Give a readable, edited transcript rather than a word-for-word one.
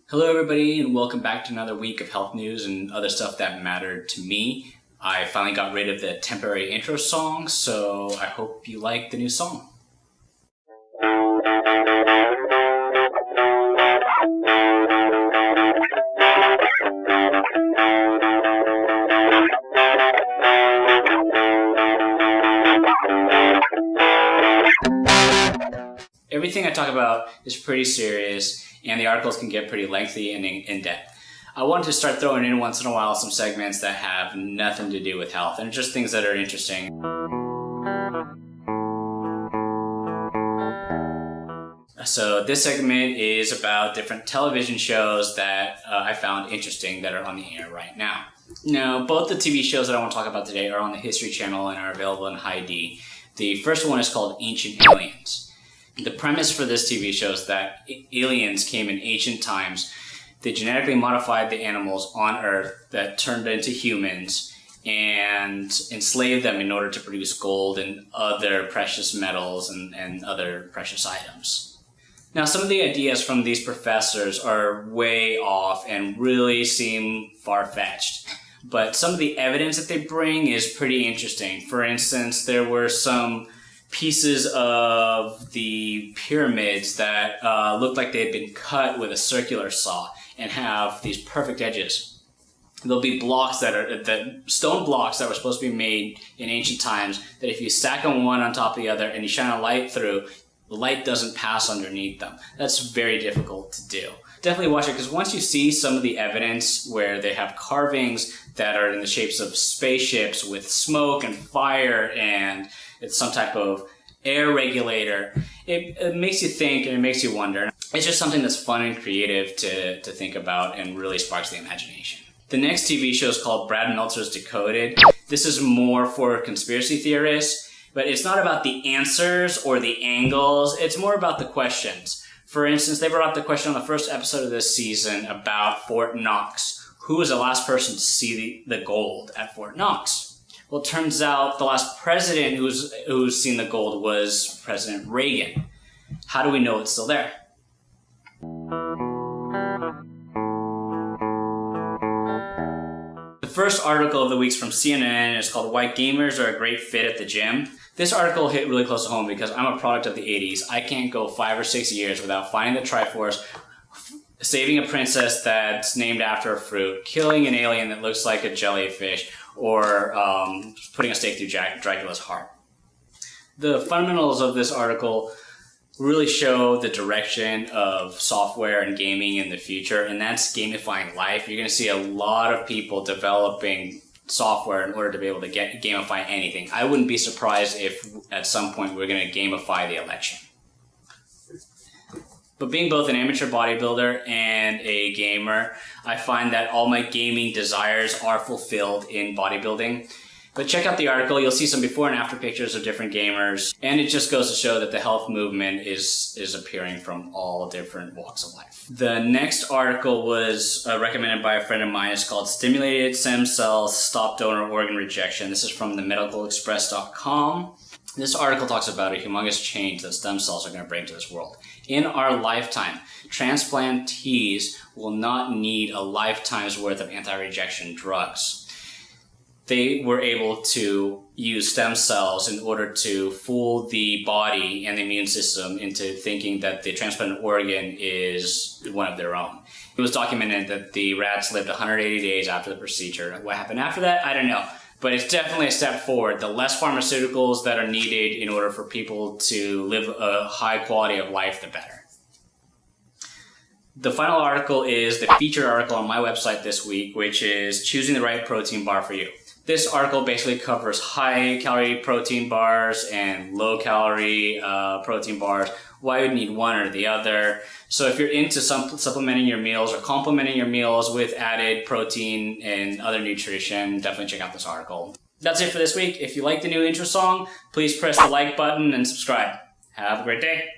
Hello everybody, and welcome back to another week of health news and other stuff that mattered to me. I finally got rid of the temporary intro song, so I hope you like the new song. Everything I talk about is pretty serious, and the articles can get pretty lengthy and in-depth. I wanted to start throwing in once in a while some segments that have nothing to do with health, and just things that are interesting. So this segment is about different television shows that I found interesting that are on the air right now. Now, both the TV shows that I want to talk about today are on the History Channel and are available in high D. The first one is called Ancient Aliens. The premise for this TV show is that aliens came in ancient times. They genetically modified the animals on Earth that turned into humans and enslaved them in order to produce gold and other precious metals and other precious items. Now, some of the ideas from these professors are way off and really seem far-fetched. But some of the evidence that they bring is pretty interesting. For instance, there were some pieces of the pyramids that looked like they had been cut with a circular saw and have these perfect edges. There'll be blocks stone blocks that were supposed to be made in ancient times that if you stack them one on top of the other and you shine a light through, the light doesn't pass underneath them. That's very difficult to do. Definitely watch it, because once you see some of the evidence where they have carvings that are in the shapes of spaceships with smoke and fire and it's some type of air regulator, it makes you think and it makes you wonder. It's just something that's fun and creative to think about and really sparks the imagination. The next TV show is called Brad Meltzer's Decoded. This is more for conspiracy theorists, but it's not about the answers or the angles. It's more about the questions. For instance, they brought up the question on the first episode of this season about Fort Knox. Who was the last person to see the gold at Fort Knox? Well, it turns out the last president who's seen the gold was President Reagan. How do we know it's still there? The first article of the week's from CNN is called White Gamers Are a Great Fit at the Gym. This article hit really close to home because I'm a product of the 80s. I can't go 5 or 6 years without finding the Triforce, saving a princess that's named after a fruit, killing an alien that looks like a jellyfish, or putting a stake through Dracula's heart. The fundamentals of this article really show the direction of software and gaming in the future, and that's gamifying life. You're going to see a lot of people developing software in order to be able to gamify anything. I wouldn't be surprised if at some point we're going to gamify the election. But being both an amateur bodybuilder and a gamer, I find that all my gaming desires are fulfilled in bodybuilding. But check out the article. You'll see some before and after pictures of different gamers. And it just goes to show that the health movement is appearing from all different walks of life. The next article was recommended by a friend of mine. It's called Stimulated Stem Cells Stop Donor Organ Rejection. This is from the medicalexpress.com. This article talks about a humongous change that stem cells are going to bring to this world. In our lifetime, transplantees will not need a lifetime's worth of anti-rejection drugs. They were able to use stem cells in order to fool the body and the immune system into thinking that the transplanted organ is one of their own. It was documented that the rats lived 180 days after the procedure. What happened after that, I don't know. But it's definitely a step forward. The less pharmaceuticals that are needed in order for people to live a high quality of life, the better. The final article is the featured article on my website this week, which is Choosing the Right Protein Bar for You. This article basically covers high-calorie protein bars and low-calorie protein bars, why you need one or the other. So if you're into supplementing your meals or complementing your meals with added protein and other nutrition, definitely check out this article. That's it for this week. If you like the new intro song, please press the like button and subscribe. Have a great day.